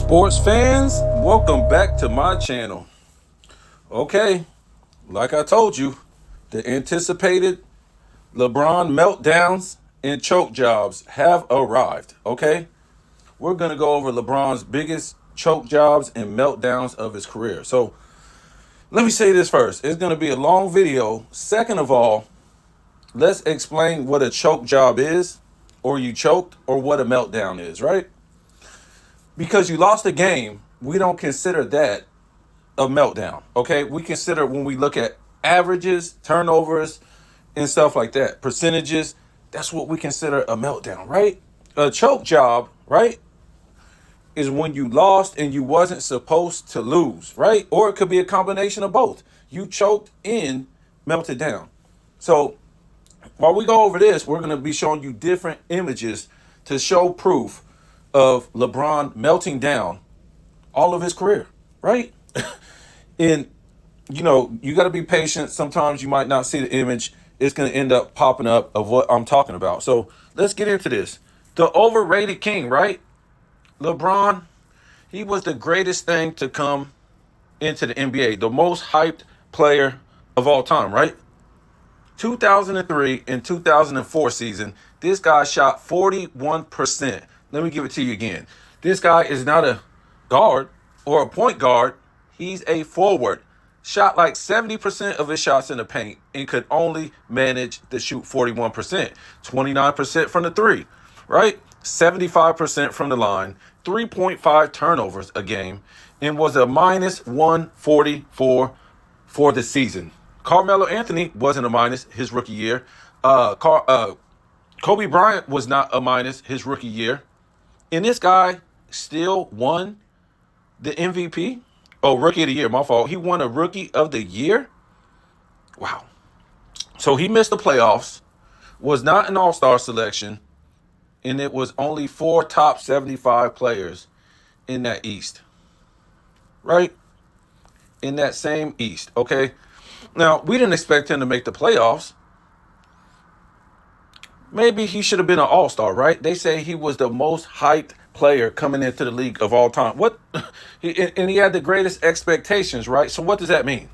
Sports fans, welcome back to my channel. Okay, like I told you, the anticipated LeBron meltdowns and choke jobs have arrived. Okay, we're going to go over LeBron's biggest choke jobs and meltdowns of his career. So let me say this first. It's going to be a long video. Second of all, let's explain what a choke job is, or you choked, or what a meltdown is, right? Because you lost a game, we don't consider that a meltdown. Okay, we consider when we look at averages, turnovers, and stuff like that, percentages. That's what we consider a meltdown, right? A choke job, right, is when you lost and you wasn't supposed to lose, right? Or it could be a combination of both. You choked and melted down. So while we go over this, we're going to be showing you different images to show proof of LeBron melting down all of his career, right? And you got to be patient. Sometimes you might not see the image. It's going to end up popping up of what I'm talking about. So let's get into this. The overrated king, right? LeBron, he was the greatest thing to come into the NBA, the most hyped player of all time, right? 2003 and 2004 season, this guy shot 41%. Let me give it to you again. This guy is not a guard or a point guard. He's a forward. Shot like 70% of his shots in the paint and could only manage to shoot 41%. 29% from the three, right? 75% from the line. 3.5 turnovers a game. And was a minus 144 for the season. Carmelo Anthony wasn't a minus his rookie year. Kobe Bryant was not a minus his rookie year. And this guy still won the MVP. Oh, rookie of the year, my fault. He won a rookie of the year. Wow. So he missed the playoffs, was not an all-star selection, and it was only 4 top 75 players in that East. Right? In that same East, okay? Now, we didn't expect him to make the playoffs. Maybe he should have been an all-star, right? They say he was the most hyped player coming into the league of all time. And he had the greatest expectations, right? So what does that mean?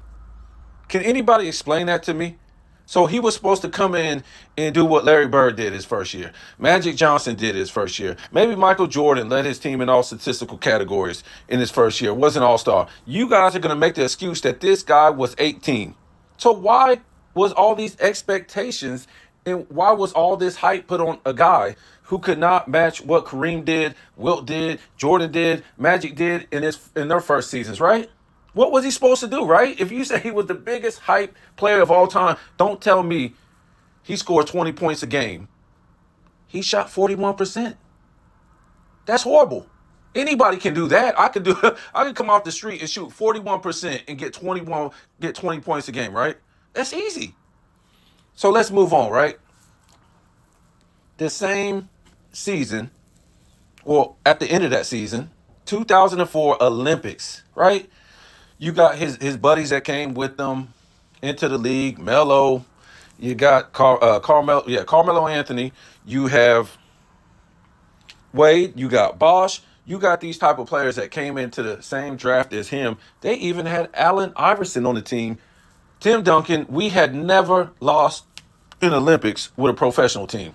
Can anybody explain that to me? So he was supposed to come in and do what Larry Bird did his first year. Magic Johnson did his first year. Maybe Michael Jordan led his team in all statistical categories in his first year. Was an all-star. You guys are going to make the excuse that this guy was 18. So why was all these expectations and why was all this hype put on a guy who could not match what Kareem did, Wilt did, Jordan did, Magic did in their first seasons, right? What was he supposed to do, right? If you say he was the biggest hype player of all time, don't tell me he scored 20 points a game. He shot 41%. That's horrible. Anybody can do that. I can come off the street and shoot 41% and get 20 points a game, right? That's easy. So let's move on, right? The same season, or at the end of that season, 2004 Olympics, right? You got his buddies that came with them into the league. Melo, you got Carmelo Anthony. You have Wade. You got Bosh. You got these type of players that came into the same draft as him. They even had Allen Iverson on the team. Tim Duncan. We had never lost in Olympics with a professional team.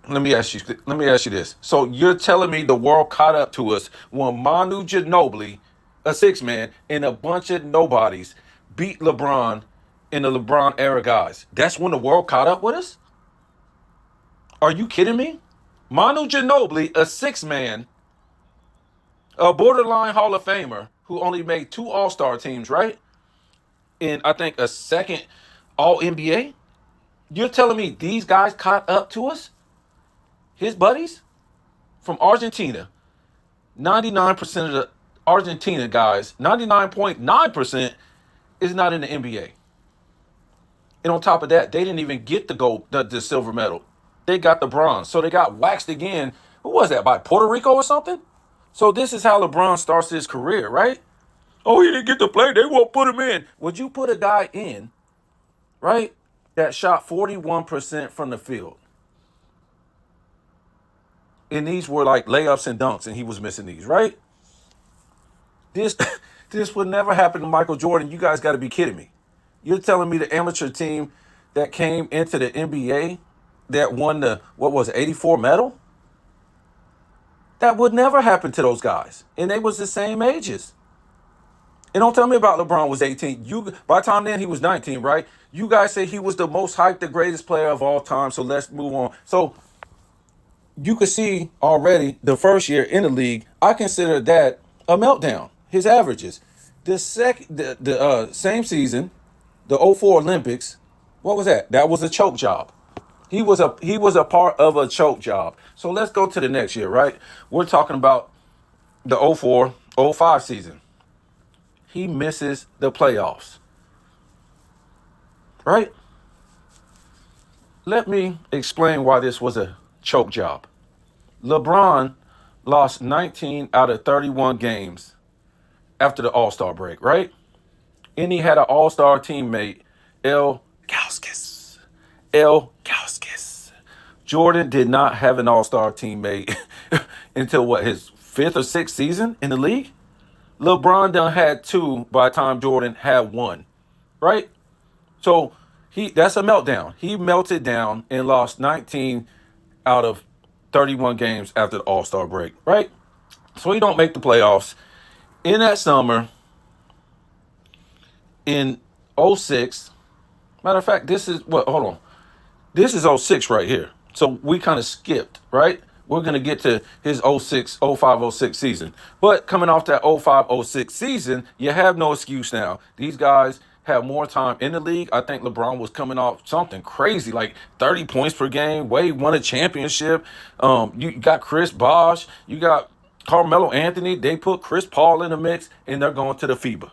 Let me ask you this. So you're telling me the world caught up to us when Manu Ginobili, a 6-man, and a bunch of nobodies beat LeBron in the LeBron era guys? That's when the world caught up with us? Are you kidding me? Manu Ginobili, a 6-man, a borderline Hall of Famer who only made 2 All-Star teams, right? And I think a second All-NBA? You're telling me these guys caught up to us? His buddies from Argentina, 99% of the Argentina guys, 99.9% is not in the NBA. And on top of that, they didn't even get the silver medal. They got the bronze. So they got waxed again. Who was that, by Puerto Rico or something? So this is how LeBron starts his career, right? Oh, he didn't get to play. They won't put him in. Would you put a guy in, right, that shot 41% from the field? And these were like layups and dunks, and he was missing these, right? This this would never happen to Michael Jordan. You guys got to be kidding me. You're telling me the amateur team that came into the NBA that won the, what was it, 84 medal? That would never happen to those guys. And they was the same ages. And don't tell me about LeBron was 18. You by the time then he was 19, right? You guys say he was the most hyped, the greatest player of all time. So let's move on. So you could see already the first year in the league, I consider that a meltdown. His averages. The same season, the '04 Olympics, what was that? That was a choke job. He was a part of a choke job. So let's go to the next year, right? We're talking about the '04-'05 season. He misses the playoffs, right? Let me explain why this was a choke job. LeBron lost 19 out of 31 games after the All-Star break, right? And he had an All-Star teammate, L. Kauskis. L. Kauskis. Jordan did not have an All-Star teammate until what, his fifth or sixth season in the league? LeBron done had two by the time Jordan had one, right? So that's a meltdown. He melted down and lost 19 out of 31 games after the All-Star break, right? So he don't make the playoffs. In that summer, in '06, matter of fact, this is what, hold on. This is '06 right here. So we kind of skipped, right? We're going to get to his '06, '05, '06 season. But coming off that '05, '06 season, you have no excuse now. These guys have more time in the league. I think LeBron was coming off something crazy, like 30 points per game. Wade won a championship. You got Chris Bosh. You got Carmelo Anthony. They put Chris Paul in the mix, and they're going to the FIBA.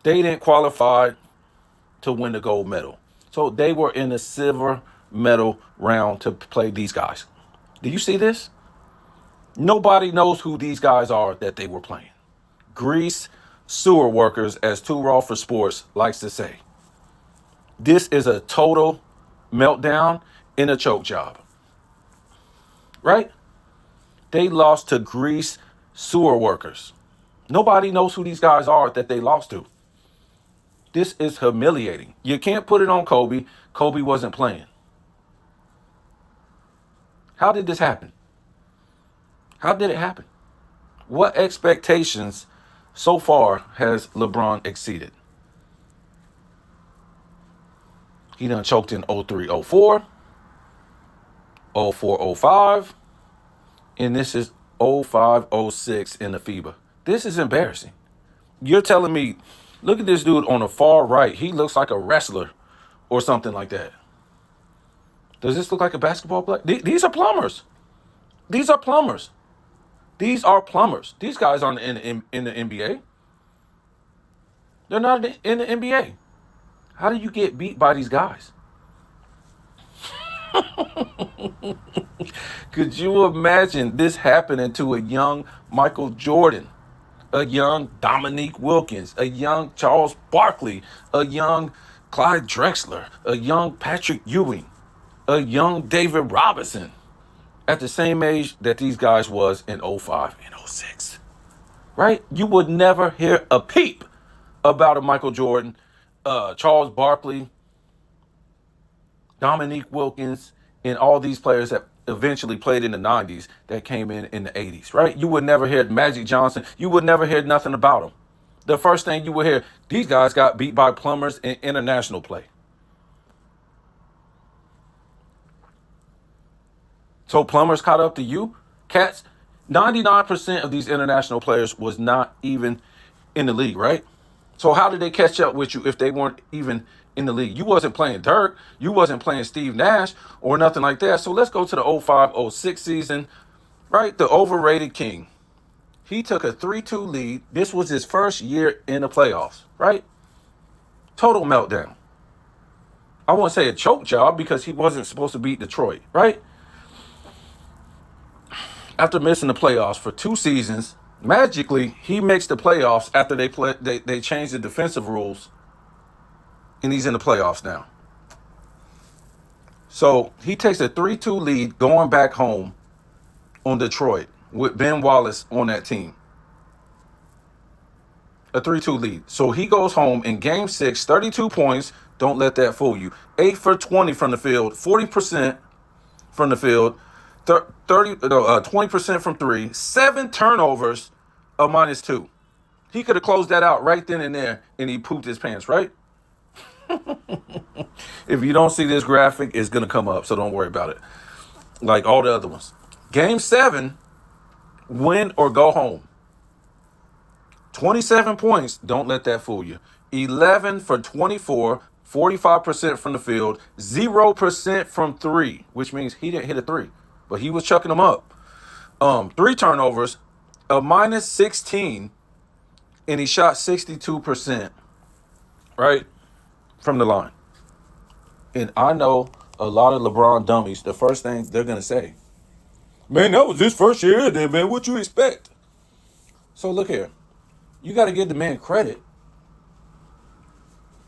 They didn't qualify to win the gold medal. So they were in the silver medal round to play these guys. Do you see this? Nobody knows who these guys are that they were playing. Grease sewer workers, as Too Raw for Sports likes to say. This is a total meltdown in a choke job. Right? They lost to grease sewer workers. Nobody knows who these guys are that they lost to. This is humiliating. You can't put it on Kobe. Kobe wasn't playing. How did this happen? How did it happen? What expectations so far has LeBron exceeded? He done choked in '03, '04, '04, '05, and this is '05, '06 in the FIBA. This is embarrassing. You're telling me, look at this dude on the far right. He looks like a wrestler or something like that. Does this look like a basketball player? These are plumbers. These are plumbers. These are plumbers. These guys aren't in the NBA. They're not in the NBA. How do you get beat by these guys? Could you imagine this happening to a young Michael Jordan, a young Dominique Wilkins, a young Charles Barkley, a young Clyde Drexler, a young Patrick Ewing, a young David Robinson at the same age that these guys was in '05 and '06, right? You would never hear a peep about a Michael Jordan, Charles Barkley, Dominique Wilkins, and all these players that eventually played in the '90s that came in the '80s, right? You would never hear Magic Johnson. You would never hear nothing about them. The first thing you would hear, these guys got beat by plumbers in international play. So plumbers caught up to you? Cats, 99% of these international players was not even in the league, right? So how did they catch up with you if they weren't even in the league? You wasn't playing Dirk. You wasn't playing Steve Nash or nothing like that. So let's go to the '05, '06 season, right? The overrated king. He took a 3-2 lead. This was his first year in the playoffs, right? Total meltdown. I won't say a choke job because he wasn't supposed to beat Detroit, right? After missing the playoffs for 2 seasons, magically he makes the playoffs after they changed the defensive rules, and he's in the playoffs now. So he takes a 3-2 lead going back home on Detroit with Ben Wallace on that team. A 3-2 lead. So he goes home in game 6, 32 points. Don't let that fool you. 8 for 20 from the field, 40% from the field, 20% from 3, 7 turnovers, a -2. He could have closed that out right then and there, and he pooped his pants, right? If you don't see this graphic, it's going to come up, so don't worry about it. Like all the other ones. Game 7, win or go home. 27 points, don't let that fool you. 11 for 24, 45% from the field, 0% from 3, which means he didn't hit a 3, but he was chucking them up. 3 turnovers, a -16, and he shot 62%, right, from the line. And I know a lot of LeBron dummies, the first thing they're going to say, man, that was his first year there, man. What you expect? So look here. You got to give the man credit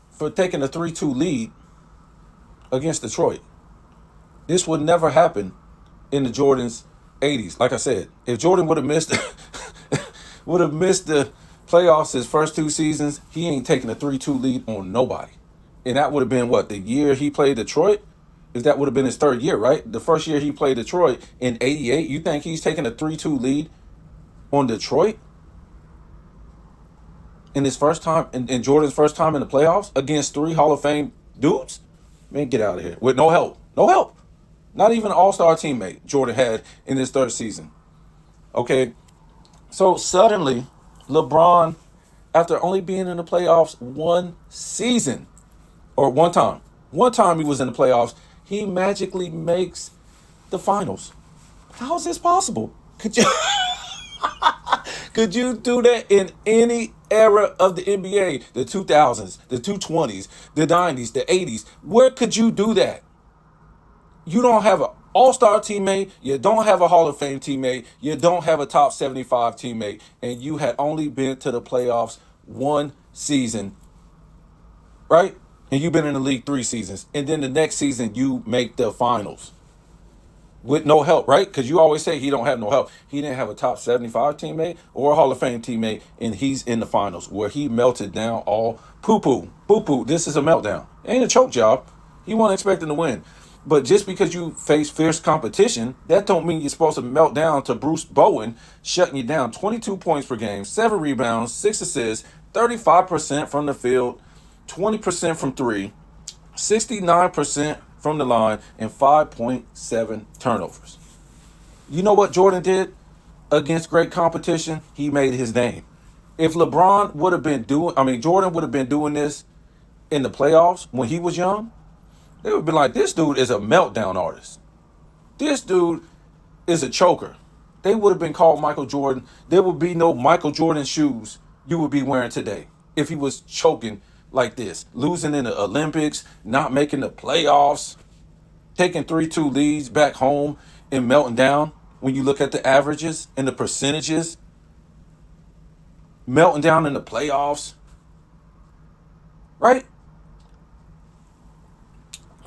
for taking a 3-2 lead against Detroit. This would never happen in the Jordan's 80s. Like I said, if Jordan would have missed the playoffs his first 2 seasons, he ain't taking a 3-2 lead on nobody. And that would have been what, the year he played Detroit? If that would have been his 3rd year, right? The first year he played Detroit in 88, you think he's taking a 3-2 lead on Detroit? In his first time, in Jordan's first time in the playoffs against 3 Hall of Fame dudes? Man, get out of here. With no help. No help. Not even an all-star teammate Jordan had in his 3rd season. Okay? So suddenly, LeBron, after only being in the playoffs 1 season, or one time he was in the playoffs, he magically makes the finals. How is this possible? Could you do that in any era of the NBA? The 2000s, the 220s, the 90s, the 80s. Where could you do that? You don't have an all-star teammate. You don't have a Hall of Fame teammate. You don't have a top 75 teammate. And you had only been to the playoffs 1 season, right? And you've been in the league 3 seasons. And then the next season, you make the finals. With no help, right? Because you always say he don't have no help. He didn't have a top 75 teammate or a Hall of Fame teammate, and he's in the finals where he melted down all poo-poo. Poo-poo, this is a meltdown. It ain't a choke job. He wasn't expecting to win. But just because you face fierce competition, that don't mean you're supposed to melt down to Bruce Bowen, shutting you down. 22 points per game, 7 rebounds, 6 assists, 35% from the field, 20% from 3, 69% from the line, and 5.7 turnovers. You know what Jordan did against great competition? He made his name. If LeBron would have been Jordan would have been doing this in the playoffs when he was young, they would have been like, this dude is a meltdown artist. This dude is a choker. They would have been called Michael Jordan. There would be no Michael Jordan shoes you would be wearing today if he was choking like this, losing in the Olympics, not making the playoffs, taking 3-2 leads back home and melting down. When you look at the averages and the percentages, melting down in the playoffs, right?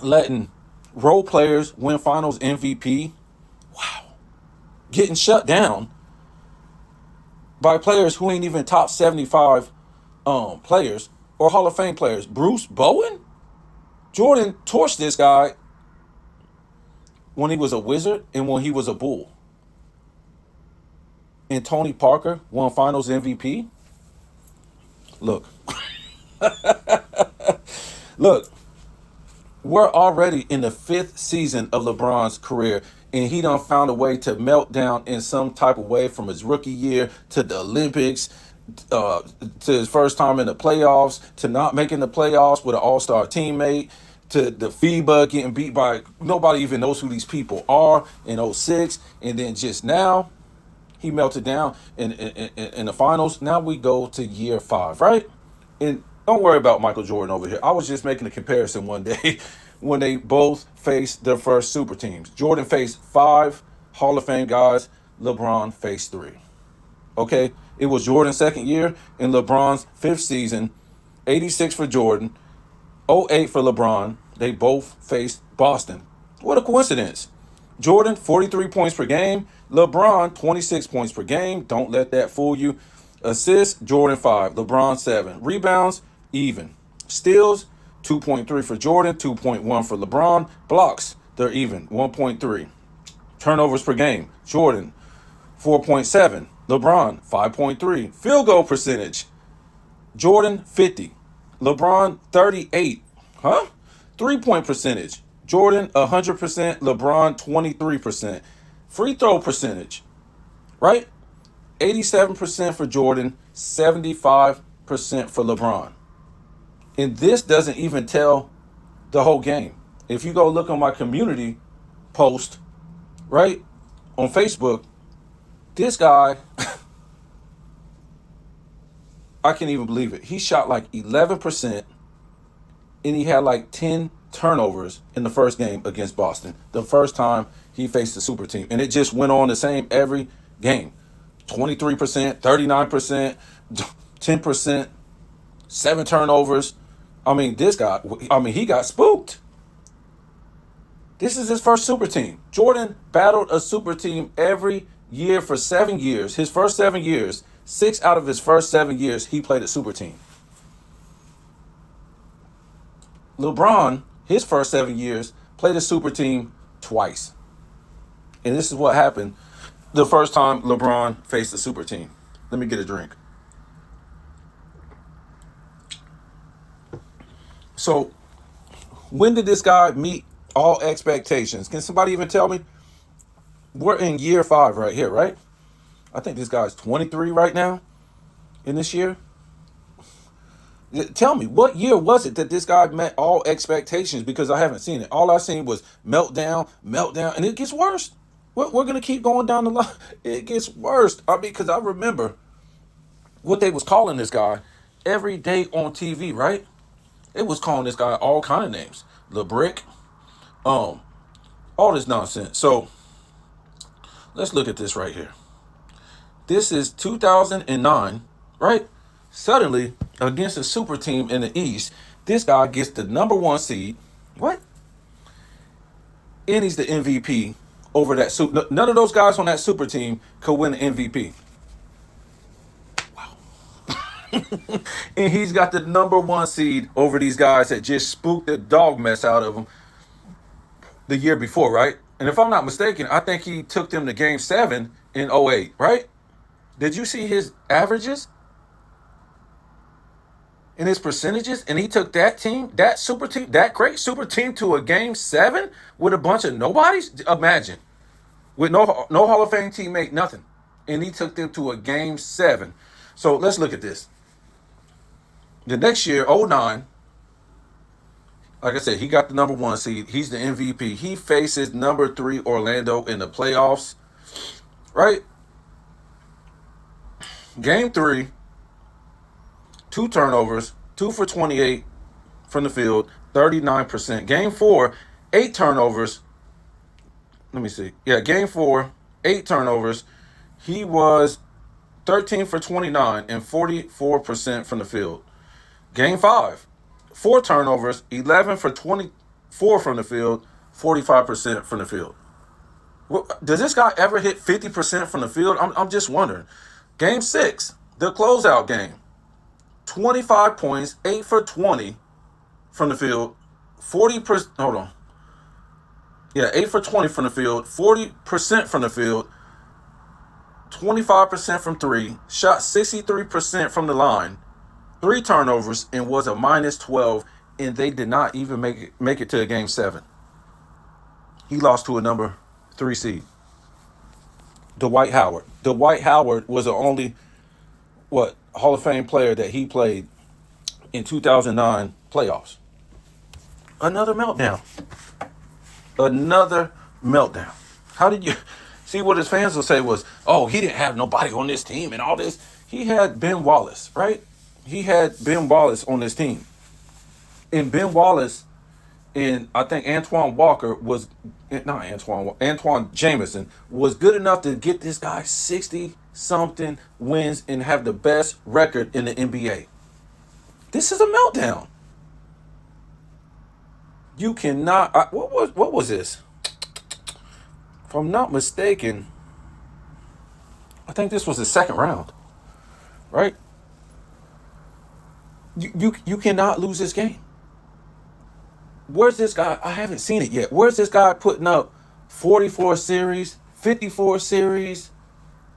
Letting role players win finals MVP. Wow. Getting shut down by players who ain't even top 75 players or Hall of Fame players. Bruce Bowen? Jordan torched this guy when he was a Wizard and when he was a Bull. And Tony Parker won finals MVP. Look. Look. We're already in the 5th season of LeBron's career, and he done found a way to melt down in some type of way from his rookie year to the Olympics, to his first time in the playoffs, to not making the playoffs with an all-star teammate, to the FIBA getting beat by nobody even knows who these people are in '06, and then just now he melted down in the finals. Now we go to year 5, right? And don't worry about Michael Jordan over here. I was just making a comparison one day when they both faced their first super teams. Jordan faced 5 Hall of Fame guys. LeBron faced 3. Okay? It was Jordan's 2nd year and LeBron's 5th season. 86 for Jordan, '08 for LeBron. They both faced Boston. What a coincidence. Jordan, 43 points per game, LeBron, 26 points per game. Don't let that fool you. Assists, Jordan 5. LeBron 7. Rebounds, even. Steals, 2.3 for Jordan, 2.1 for LeBron. Blocks, they're even, 1.3. Turnovers per game, Jordan, 4.7. LeBron, 5.3. Field goal percentage, Jordan, 50. LeBron, 38. Huh? 3-point percentage, Jordan, 100%. LeBron, 23%. Free throw percentage, right? 87% for Jordan, 75% for LeBron. And this doesn't even tell the whole game. If you go look on my community post, right, on Facebook, this guy, I can't even believe it. He shot like 11% and he had like 10 turnovers in the first game against Boston. The first time he faced the super team. And it just went on the same every game. 23%, 39%, 10%, 7 turnovers. I mean, this guy, he got spooked. This is his first super team. Jordan battled a super team every year for 7 years. His first 7 years, 6 out of his first 7 years, he played a super team. LeBron, his first 7 years, played a super team twice. And this is what happened the first time LeBron faced a super team. Let me get a drink. So, when did this guy meet all expectations? Can somebody even tell me? We're in year 5 right here, right? I think this guy's 23 right now in this year. Tell me, what year was it that this guy met all expectations? Because I haven't seen it. All I've seen was meltdown, and it gets worse. We're going to keep going down the line. It gets worse. Because I remember what they was calling this guy every day on TV, right? It was calling this guy all kind of names. LeBrick, all this nonsense. So let's look at this right here. This is 2009, right? Suddenly, against a super team in the East, this guy gets the number 1 seed. What? And he's the MVP over that super. None of those guys on that super team could win the MVP. Wow. And he's got the number 1 seed over these guys that just spooked the dog mess out of him the year before, right? And if I'm not mistaken, I think he took them to game 7 in 08, right? Did you see his averages and his percentages? And he took that team, that super team, that great super team to a game 7 with a bunch of nobodies. Imagine, with no Hall of Fame teammate, nothing. And he took them to a game 7. So let's look at this. The next year, 09, like I said, he got the number 1 seed. He's the MVP. He faces number 3 Orlando in the playoffs, right? Game 3, 2 turnovers, 2 for 28 from the field, 39%. Game 4, 8 turnovers. Let me see. Yeah, game 4, 8 turnovers. He was 13 for 29 and 44% from the field. Game 5, 4 turnovers, 11 for 24 from the field, 45% from the field. Does this guy ever hit 50% from the field? I'm just wondering. Game 6, the closeout game. 25 points, 8 for 20 from the field, 40%. Hold on. Yeah, 8 for 20 from the field, 40% from the field, 25% from 3, shot 63% from the line, 3 turnovers, and was a -12, and they did not even make it to a game 7. He lost to a number 3 seed. Dwight Howard. Dwight Howard was the only, Hall of Fame player that he played in 2009 playoffs. Another meltdown. Another meltdown. How did you see what his fans will say was, oh, he didn't have nobody on this team and all this? He had Ben Wallace, right? He had Ben Wallace on this team. And Ben Wallace and I think Antoine Jameson was good enough to get this guy 60-something wins and have the best record in the NBA. This is a meltdown. You cannot. What was this? If I'm not mistaken, I think this was the second round, right? You cannot lose this game. Where's this guy? I haven't seen it yet. Where's this guy putting up 44 series, 54 series,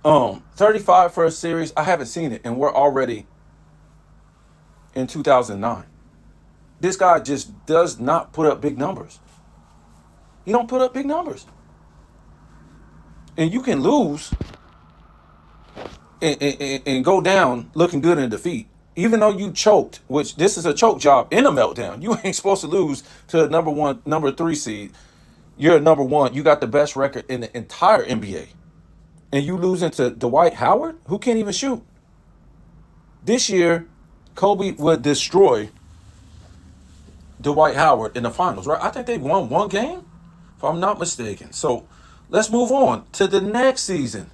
35 for a series? I haven't seen it, and we're already in 2009. This guy just does not put up big numbers. He don't put up big numbers. And you can lose and go down looking good in defeat. Even though you choked, which this is a choke job in a meltdown. You ain't supposed to lose to a number 3 seed. You're a number 1. You got the best record in the entire NBA. And you losing to Dwight Howard, who can't even shoot. This year, Kobe would destroy Dwight Howard in the finals, right? I think they won one game, if I'm not mistaken. So let's move on to the next season.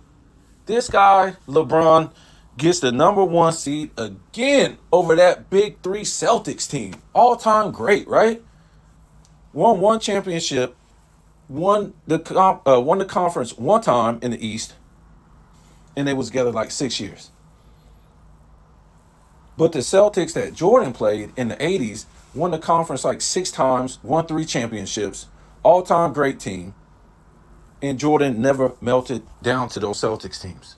This guy, LeBron, gets the number 1 seed again over that big 3 Celtics team. All-time great, right? Won one championship, won the conference one time in the East, and they was together like 6 years. But the Celtics that Jordan played in the 80s won the conference like 6 times, won 3 championships, all-time great team, and Jordan never melted down to those Celtics teams.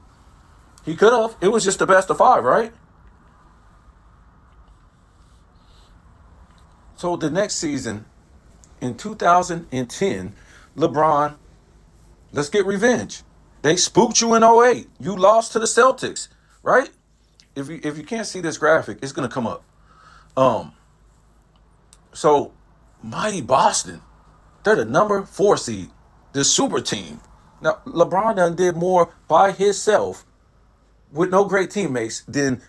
He could have. It was just the best of 5, right? So the next season, in 2010, LeBron, let's get revenge. They spooked you in '08. You lost to the Celtics, right? If you can't see this graphic, it's gonna come up. So mighty Boston, they're the number 4 seed, the super team. Now LeBron done did more by himself with no great teammates than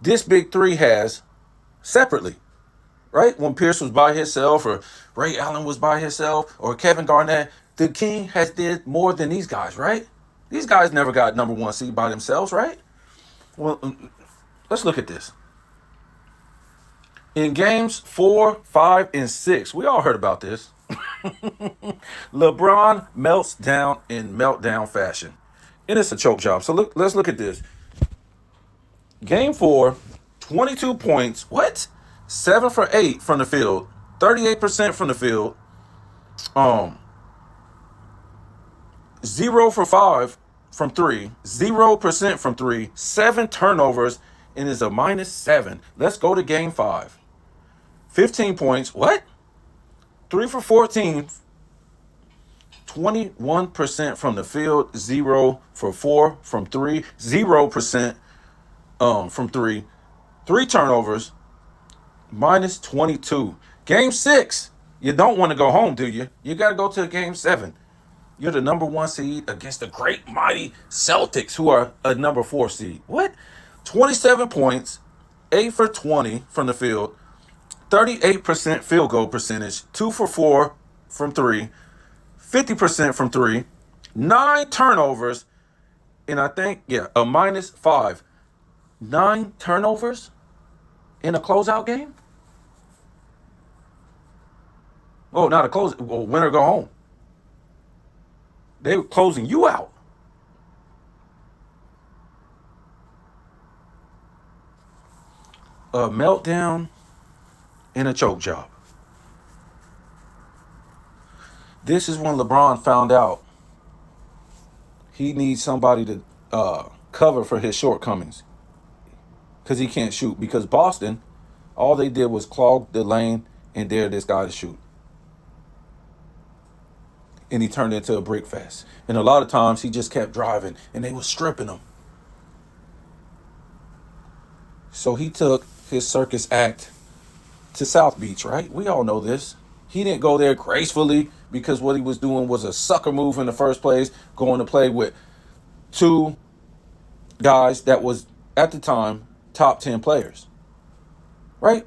this big 3 has separately, right? When Pierce was by himself, or Ray Allen was by himself, or Kevin Garnett, the King has did more than these guys, right? These guys never got number 1 seed by themselves, right? Well, let's look at this. In games 4, 5, and 6, we all heard about this. LeBron melts down in meltdown fashion. And it's a choke job. So let's look at this. Game 4, 22 points. What? 7 for 8 from the field. 38% from the field. 0 for 5 from 3. 0% from 3. 7 turnovers, and is a -7. Let's go to game 5. 15 points. What? 3 for 14. 21% from the field. 0 for 4 from 3. 0% from 3. 3 turnovers. -22. Game 6. You don't want to go home, do you? You got to go to game 7. You're the number 1 seed against the great mighty Celtics, who are a number 4 seed. What? 27 points, 8 for 20 from the field, 38% field goal percentage, 2 for 4 from 3, 50% from 3, 9 turnovers, and I think, a -5. 9 turnovers in a closeout game? Oh, not a close. Well, win or go home. They were closing you out. A meltdown and a choke job. This is when LeBron found out he needs somebody to cover for his shortcomings, because he can't shoot. Because Boston, all they did was clog the lane and dare this guy to shoot. And he turned into a brick fest. And a lot of times he just kept driving and they were stripping him. So he took his circus act to South Beach, right? We all know this. He didn't go there gracefully, because what he was doing was a sucker move in the first place, going to play with 2 guys that was, at the time, top 10 players, right?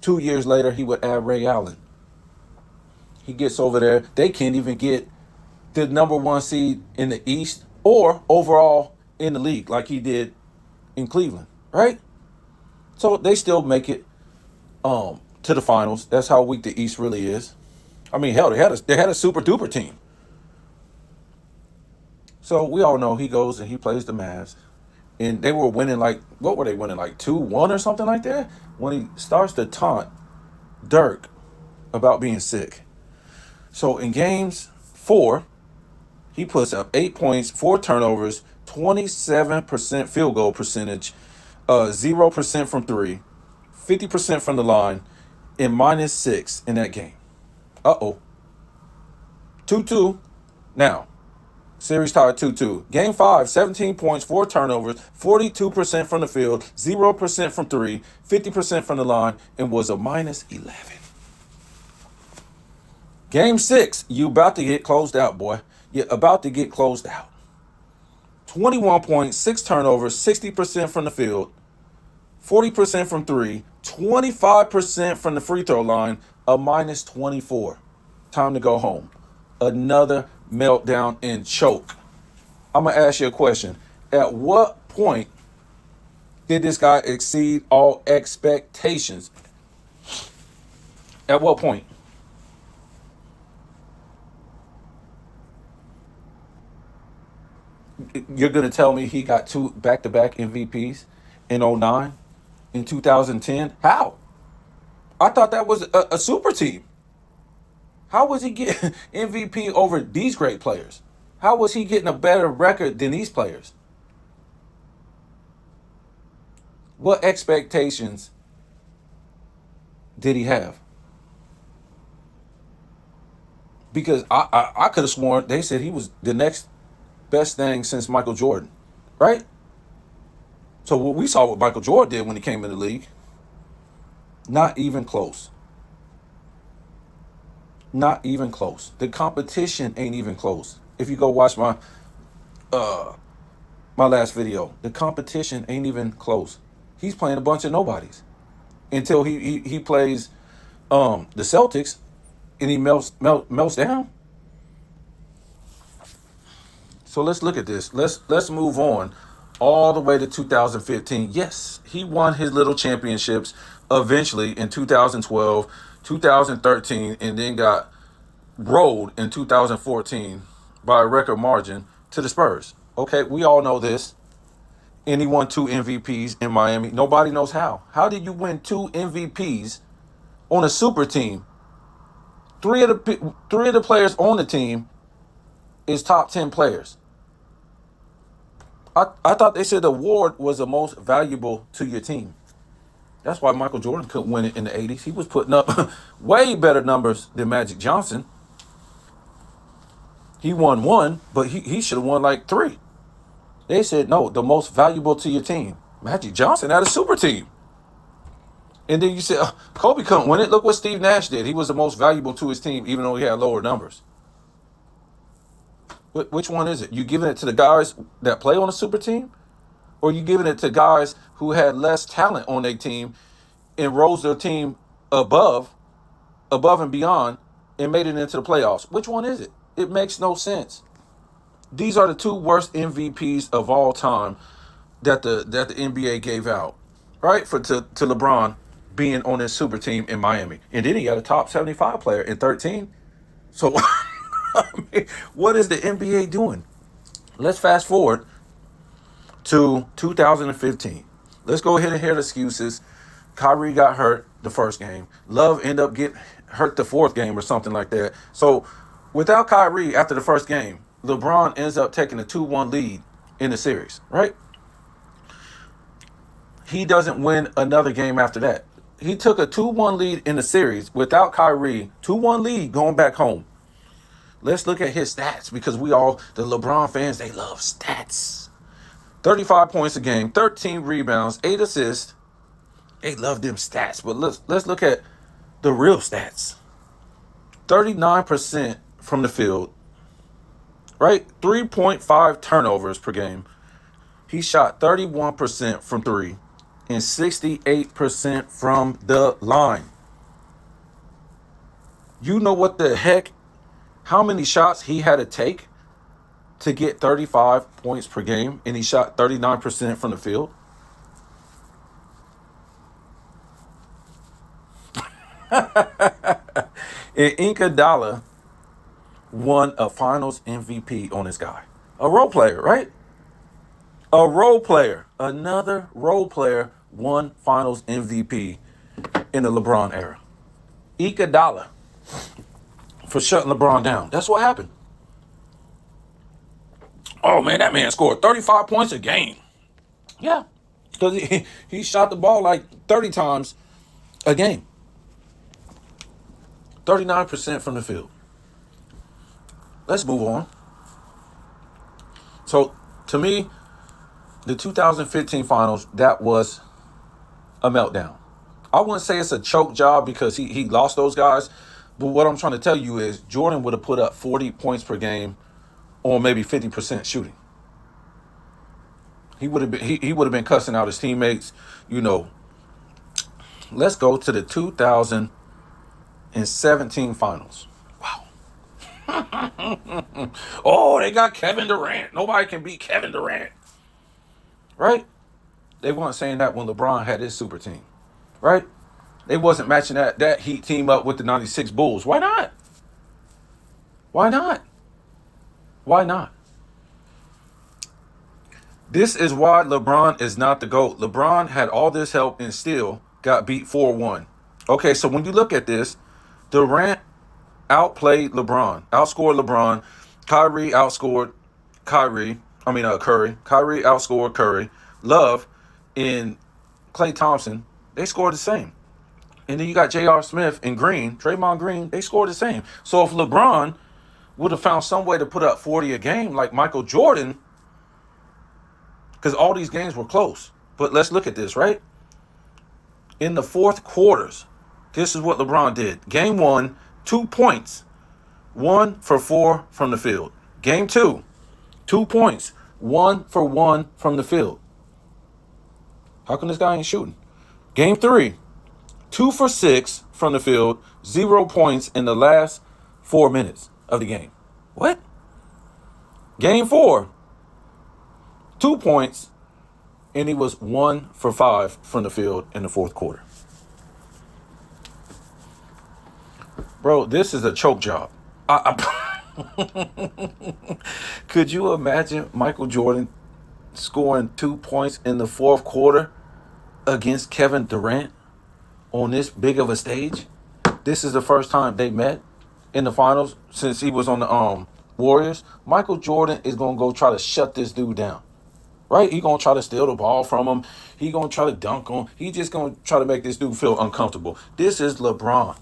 2 years later, he would add Ray Allen. He gets over there. They can't even get the number 1 seed in the East or overall in the league like he did in Cleveland, right? So they still make it to the finals. That's how weak the East really is. I mean, hell, they had a super duper team. So we all know he goes and he plays the Mavs. And they were winning like, what were they winning? Like 2-1 or something like that? When he starts to taunt Dirk about being sick. So in games 4, he puts up 8 points, 4 turnovers, 27% field goal percentage, 0% from 3, 50% from the line, and -6 in that game. Uh-oh. 2-2. Now, series tied 2-2. Game 5, 17 points, 4 turnovers, 42% from the field, 0% from 3, 50% from the line, and was a -11. Game 6, you about to get closed out, boy. You're about to get closed out. 21 points, 6 turnovers, 60% from the field, 40% from 3, 25% from the free throw line, a -24. Time to go home. Another meltdown and choke. I'm going to ask you a question. At what point did this guy exceed all expectations? At what point? You're going to tell me he got 2 back-to-back MVPs in '09, in 2010? How? I thought that was a super team. How was he getting MVP over these great players? How was he getting a better record than these players? What expectations did he have? Because I could have sworn they said he was the next best thing since Michael Jordan, right? So what we saw what Michael Jordan did when he came in the league, not even close. Not even close. The competition ain't even close. If you go watch my last video, the competition ain't even close. He's playing a bunch of nobodies until he plays the Celtics and he melts down. So let's look at this. Let's move on all the way to 2015. Yes, he won his little championships eventually in 2012, 2013, and then got rolled in 2014 by a record margin to the Spurs. Okay, we all know this. And he won 2 MVPs in Miami. Nobody knows how. How did you win 2 MVPs on a super team? Three of the players on the team is top 10 players. I thought they said the award was the most valuable to your team. That's why Michael Jordan couldn't win it in the 80s. He was putting up way better numbers than Magic Johnson. He won 1, but he should have won like 3. They said, no, the most valuable to your team. Magic Johnson had a super team. And then you said, Kobe couldn't win it. Look what Steve Nash did. He was the most valuable to his team, even though he had lower numbers. Which one is it? You giving it to the guys that play on a super team? Or you giving it to guys who had less talent on their team and rose their team above and beyond and made it into the playoffs? Which one is it? It makes no sense. These are the 2 worst MVPs of all time that the NBA gave out, right? To LeBron being on his super team in Miami. And then he got a top 75 player in 13. So, I mean, what is the NBA doing? Let's fast forward to 2015. Let's go ahead and hear the excuses. Kyrie got hurt the first game. Love ended up getting hurt the 4th game or something like that. So, without Kyrie after the first game, LeBron ends up taking a 2-1 lead in the series, right? He doesn't win another game after that. He took a 2-1 lead in the series without Kyrie, 2-1 lead going back home. Let's look at his stats because the LeBron fans, they love stats. 35 points a game, 13 rebounds, 8 assists. They love them stats, but let's look at the real stats. 39% from the field, right? 3.5 turnovers per game. He shot 31% from 3 and 68% from the line. You know what the heck? How many shots he had to take to get 35 points per game, and he shot 39% from the field? And Iguodala won a Finals MVP on this guy. A role player, right? A role player. Another role player won Finals MVP in the LeBron era. Iguodala for shutting LeBron down. That's what happened. Oh man, that man scored 35 points a game. Yeah, because he shot the ball like 30 times a game. 39% from the field. Let's move on. So to me, the 2015 finals, that was a meltdown. I wouldn't say it's a choke job because he lost those guys. But what I'm trying to tell you is Jordan would have put up 40 points per game on maybe 50% shooting. He would have been cussing out his teammates. You know, let's go to the 2017 finals. Wow. Oh, they got Kevin Durant. Nobody can beat Kevin Durant. Right? They weren't saying that when LeBron had his super team. Right? They wasn't matching that Heat team up with the 96 Bulls. Why not? Why not? Why not? This is why LeBron is not the GOAT. LeBron had all this help and still got beat 4-1. Okay, so when you look at this, Durant outplayed LeBron, outscored LeBron. Kyrie outscored Curry. Kyrie outscored Curry. Love and Klay Thompson, they scored the same. And then you got J.R. Smith and Green, Draymond Green, they scored the same. So if LeBron would have found some way to put up 40 a game like Michael Jordan, because all these games were close. But let's look at this, right? In the fourth quarters, this is what LeBron did. Game 1, 2 points. 1 for 4 from the field. Game 2, 2 points. 1 for 1 from the field. How come this guy ain't shooting? Game 3, 2 for 6 from the field. 0 points in the last 4 minutes of the game. What? Game 4, 2 points, and he was 1 for 5 from the field in the fourth quarter. Bro, this is a choke job. Could you imagine Michael Jordan scoring 2 points in the fourth quarter against Kevin Durant on this big of a stage? This is the first time they met in the finals since he was on the Warriors. Michael Jordan is going to go try to shut this dude down. Right? He going to try to steal the ball from him. He going to try to dunk on him. He just going to try to make this dude feel uncomfortable. This is LeBron.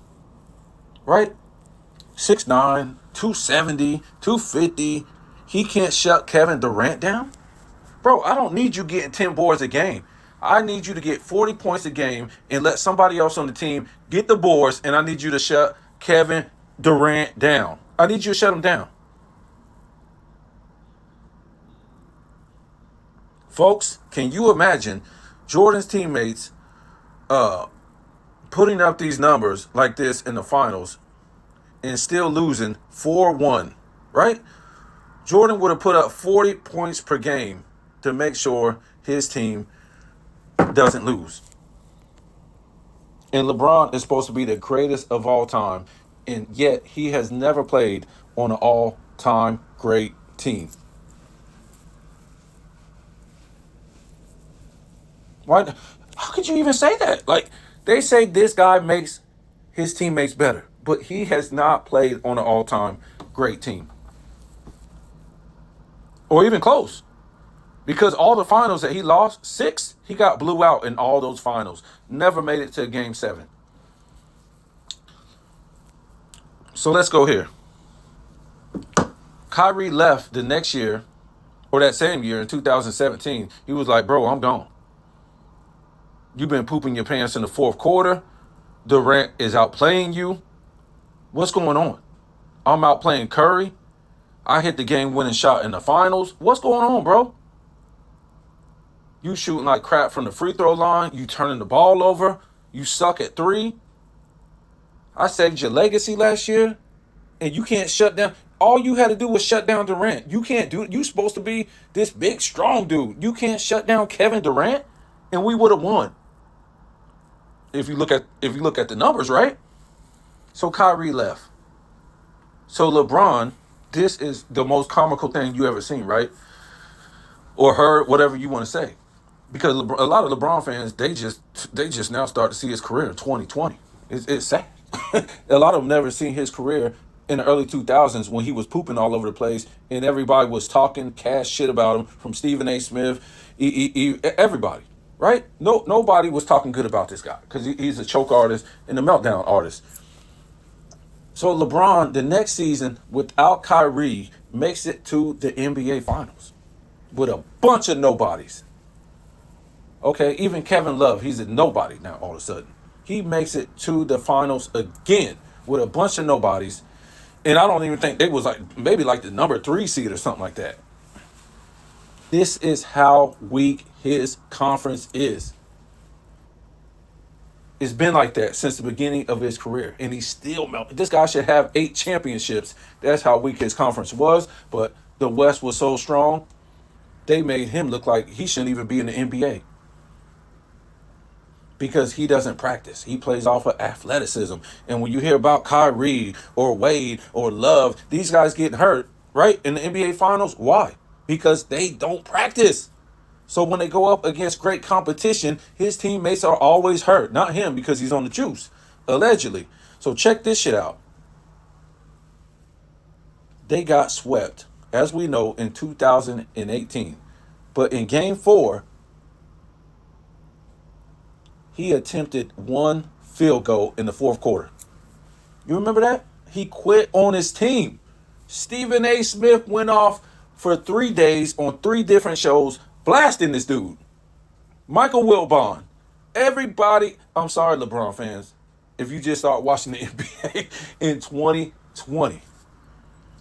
Right? 6'9", 270, 250. He can't shut Kevin Durant down? Bro, I don't need you getting 10 boards a game. I need you to get 40 points a game and let somebody else on the team get the boards, and I need you to shut Kevin Durant down. I need you to shut him down. Folks, can you imagine Jordan's teammates putting up these numbers like this in the finals and still losing 4-1, right? Jordan would have put up 40 points per game to make sure his team doesn't lose. And LeBron is supposed to be the greatest of all time, and yet he has never played on an all-time great team. Why? How could you even say that? Like, they say this guy makes his teammates better, but he has not played on an all-time great team. Or even close. Because all the finals that he lost, 6, he got blew out in all those finals. Never made it to game 7. So let's go here. Kyrie left the next year, or that same year in 2017. He was like, bro, I'm gone. You've been pooping your pants in the fourth quarter. Durant is outplaying you. What's going on? I'm outplaying Curry. I hit the game-winning shot in the finals. What's going on, bro? You shooting like crap from the free throw line. You turning the ball over. You suck at 3. I saved your legacy last year, and you can't shut down. All you had to do was shut down Durant. You can't do it. You supposed to be this big, strong dude. You can't shut down Kevin Durant, and we would have won. If you look at the numbers, right? So Kyrie left. So LeBron This is the most comical thing you ever seen, right? Or heard, whatever you want to say. Because a lot of LeBron fans, they just now start to see his career in 2020. It's sad. A lot of them never seen his career in the early 2000s when he was pooping all over the place and everybody was talking cash shit about him, from Stephen A. Smith, everybody, right? No, nobody was talking good about this guy because he's a choke artist and a meltdown artist. So LeBron, the next season without Kyrie, makes it to the NBA Finals with a bunch of nobodies. Okay, even Kevin Love, he's a nobody now all of a sudden. He makes it to the finals again with a bunch of nobodies. And I don't even think it was like maybe like the number 3 seed or something like that. This is how weak his conference is. It's been like that since the beginning of his career. And he's still melting. This guy should have 8 championships. That's how weak his conference was. But the West was so strong, they made him look like he shouldn't even be in the NBA. Because he doesn't practice. He plays off of athleticism. And when you hear about Kyrie or Wade or Love, these guys getting hurt, right? In the NBA Finals, why? Because they don't practice. So when they go up against great competition, his teammates are always hurt. Not him, because he's on the juice, allegedly. So check this shit out. They got swept, as we know, in 2018. But in game 4, he attempted 1 field goal in the 4th quarter. You remember that? He quit on his team. Stephen A. Smith went off for 3 days on 3 different shows blasting this dude. Michael Wilbon. Everybody, I'm sorry, LeBron fans, if you just start watching the NBA in 2020.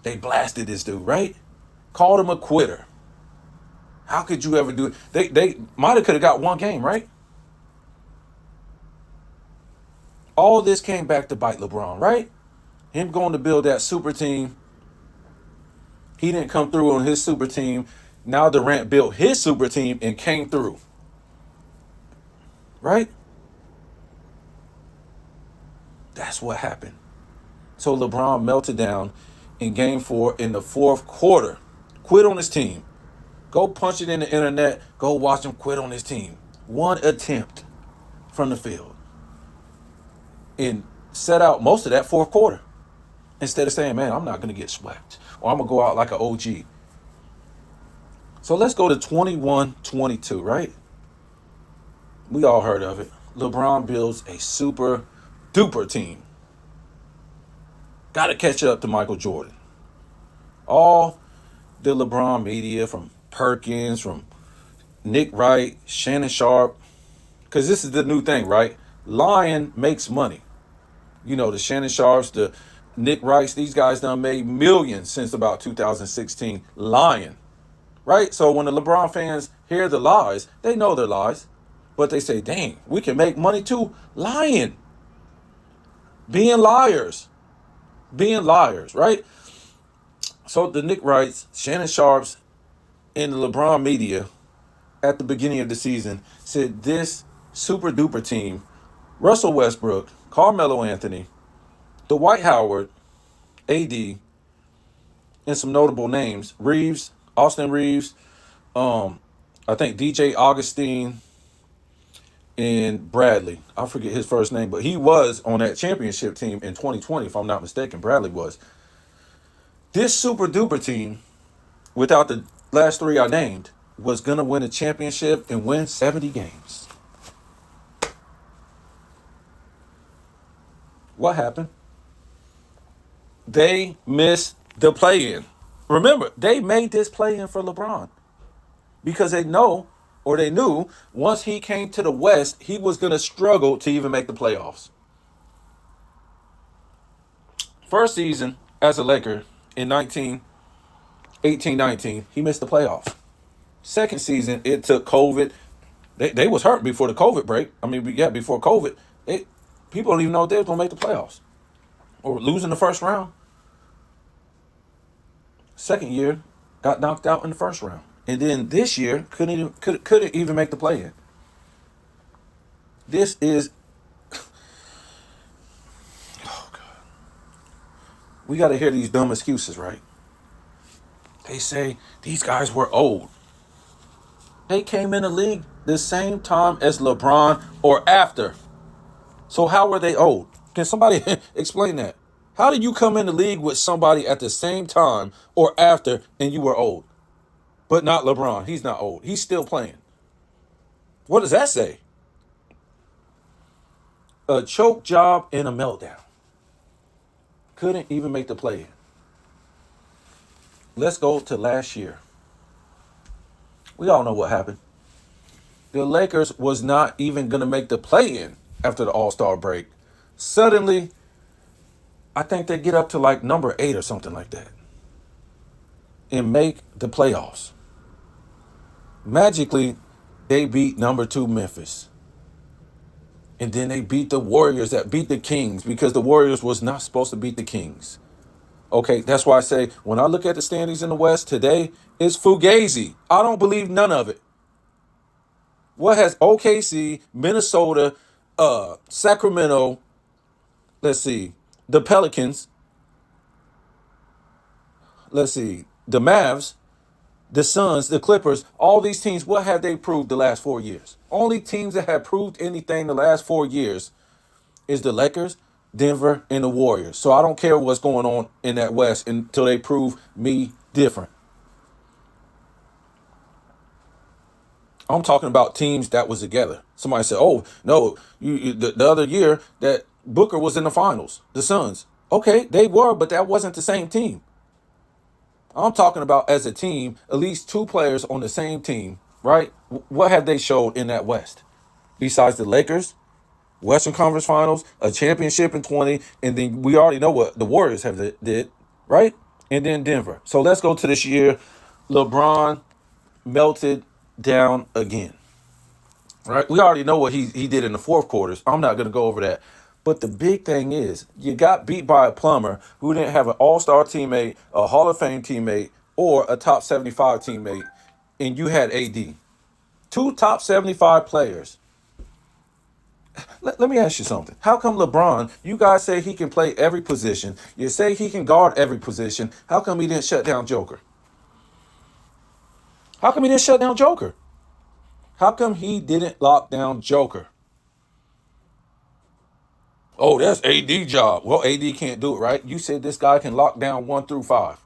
They blasted this dude, right? Called him a quitter. How could you ever do it? They might have could have got 1 game, right? All this came back to bite LeBron, right? Him going to build that super team. He didn't come through on his super team. Now Durant built his super team and came through. Right? That's what happened. So LeBron melted down in game 4 in the 4th quarter. Quit on his team. Go punch it in the internet. Go watch him quit on his team. 1 attempt from the field. And set out most of that 4th quarter. Instead of saying, man, I'm not going to get swept. Or I'm going to go out like an OG. So let's go to 21-22, right? We all heard of it. LeBron builds a super duper team. Got to catch up to Michael Jordan. All the LeBron media, from Perkins, from Nick Wright, Shannon Sharp, because this is the new thing, right? Lying makes money. You know, the Shannon Sharps, the Nick Wrights, these guys done made millions since about 2016 lying, right? So when the LeBron fans hear the lies, they know they're lies, but they say, dang, we can make money too lying. Being liars, right? So the Nick Wrights, Shannon Sharps, and the LeBron media at the beginning of the season said this super duper team, Russell Westbrook, Carmelo Anthony, Dwight Howard, AD, and some notable names, Reeves, Austin Reeves, I think DJ Augustine, and Bradley. I forget his first name, but he was on that championship team in 2020, if I'm not mistaken. Bradley was. This super duper team, without the last 3 I named, was going to win a championship and win 70 games. What happened? They missed the play-in. Remember, they made this play-in for LeBron because they knew once he came to the West, he was going to struggle to even make the playoffs. First season as a Laker in 18-19, he missed the playoffs. Second season, it took COVID. They was hurt before the COVID break. I mean, yeah, before COVID. People don't even know if they was going to make the playoffs. Or losing the first round. Second year, got knocked out in the first round. And then this year, couldn't even make the play-in. This is... Oh, God. We got to hear these dumb excuses, right? They say these guys were old. They came in the league the same time as LeBron or after. So how were they old? Can somebody explain that? How did you come in the league with somebody at the same time or after and you were old? But not LeBron. He's not old. He's still playing. What does that say? A choke job and a meltdown. Couldn't even make the play in. Let's go to last year. We all know what happened. The Lakers was not even going to make the play in after the All-Star break. Suddenly, I think they get up to like number 8 or something like that and make the playoffs. Magically, they beat number 2 Memphis. And then they beat the Warriors that beat the Kings because the Warriors was not supposed to beat the Kings. Okay, that's why I say when I look at the standings in the West today, it's fugazi. I don't believe none of it. What has OKC, Minnesota, Sacramento, let's see, the Pelicans, let's see, the Mavs, the Suns, the Clippers, all these teams, what have they proved the last 4 years? Only teams that have proved anything the last 4 years is the Lakers, Denver, and the Warriors. So I don't care what's going on in that West until they prove me different. I'm talking about teams that was together. Somebody said, "Oh no, the other year that Booker was in the finals, the Suns." Okay, they were, but that wasn't the same team. I'm talking about as a team, at least 2 players on the same team, right? What have they showed in that West besides the Lakers, Western Conference Finals, a championship in 20, and then we already know what the Warriors have did, right? And then Denver. So let's go to this year. LeBron melted down again. Right? We already know what he did in the fourth quarters. I'm not going to go over that. But the big thing is, you got beat by a plumber who didn't have an all-star teammate, a Hall of Fame teammate, or a top 75 teammate, and you had AD. 2 top 75 players. Let me ask you something. How come LeBron, you guys say he can play every position, you say he can guard every position, how come he didn't shut down Joker? How come he didn't shut down Joker? How come he didn't lock down Joker? Oh, that's AD job. Well, AD can't do it, right? You said this guy can lock down 1 through 5.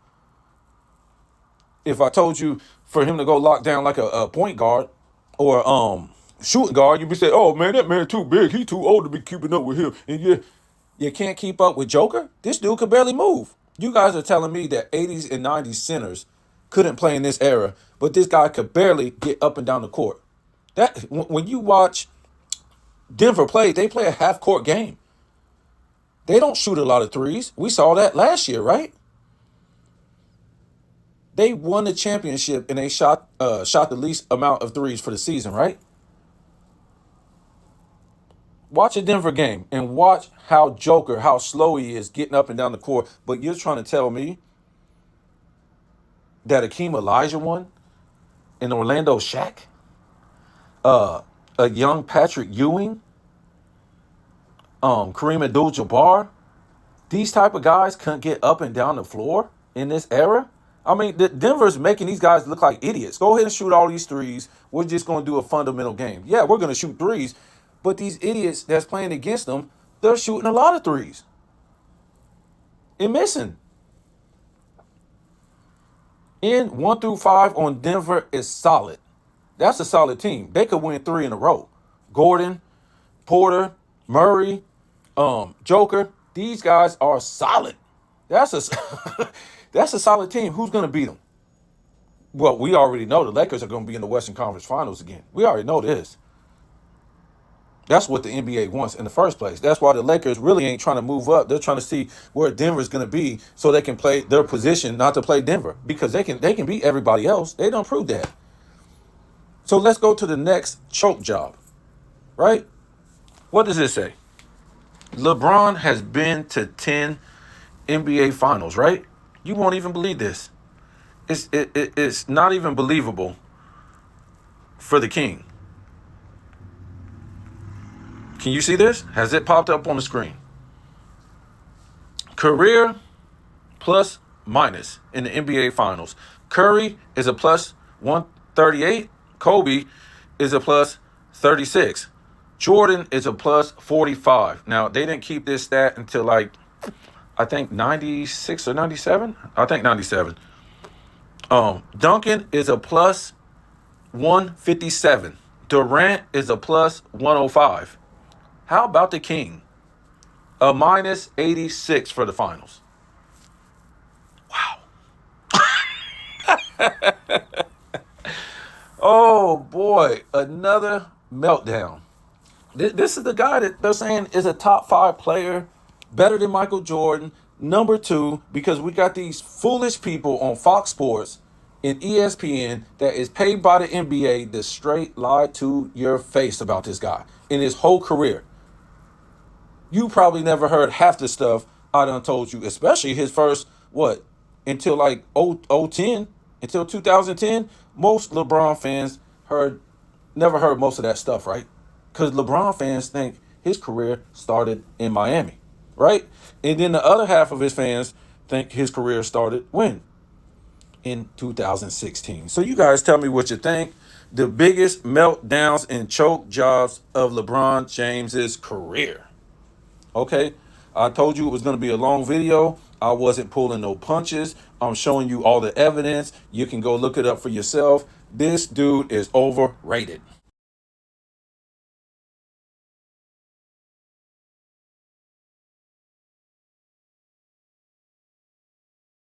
If I told you for him to go lock down like a point guard or shooting guard, you'd be saying, "Oh man, that man too big. He too old to be keeping up with him." And you can't keep up with Joker. This dude could barely move. You guys are telling me that 80s and 90s centers couldn't play in this era, but this guy could barely get up and down the court. That when you watch Denver play, they play a half court game. They don't shoot a lot of threes. We saw that last year, right? They won the championship and they shot the least amount of threes for the season, right? Watch a Denver game and watch how Joker, how slow he is getting up and down the court. But you're trying to tell me that Akeem Olajuwon and Orlando Shaq, a young Patrick Ewing, Kareem Abdul-Jabbar, these type of guys couldn't get up and down the floor in this era? I mean, Denver's making these guys look like idiots. Go ahead and shoot all these threes. We're just going to do a fundamental game. Yeah, we're going to shoot threes, but these idiots that's playing against them, they're shooting a lot of threes and missing. In 1 through 5 on Denver is solid. That's a solid team. They could win 3 in a row. Gordon, Porter, Murray, Joker. These guys are solid. That's a that's a solid team. Who's going to beat them? Well, we already know the Lakers are going to be in the Western Conference Finals again. We already know this. That's what the NBA wants in the first place. That's why the Lakers really ain't trying to move up. They're trying to see where Denver's going to be so they can play their position, not to play Denver, because they can beat everybody else. They don't prove that. So let's go to the next choke job, right? What does this say? LeBron has been to 10 NBA Finals, right? You won't even believe this. It's not even believable for the King. Can you see this? Has it popped up on the screen? Career plus minus in the NBA Finals. Curry is a plus 138. Kobe is a plus 36. Jordan is a plus 45. Now, they didn't keep this stat until like, I think 96 or 97. I think 97. Duncan is a plus 157. Durant is a plus 105. How about the King? A minus 86 for the finals. Wow. Oh boy, another meltdown. This is the guy that they're saying is a top 5 player, better than Michael Jordan. Number 2, because we got these foolish people on Fox Sports and ESPN that is paid by the NBA to straight lie to your face about this guy in his whole career. You probably never heard half the stuff I done told you, especially his first, what, until like 010, until 2010. Most LeBron fans never heard most of that stuff, right? Because LeBron fans think his career started in Miami, right? And then the other half of his fans think his career started when? In 2016. So you guys tell me what you think. The biggest meltdowns and choke jobs of LeBron James's career. Okay, I told you it was going to be a long video. I wasn't pulling no punches. I'm showing you all the evidence. You can go look it up for yourself. This dude is overrated.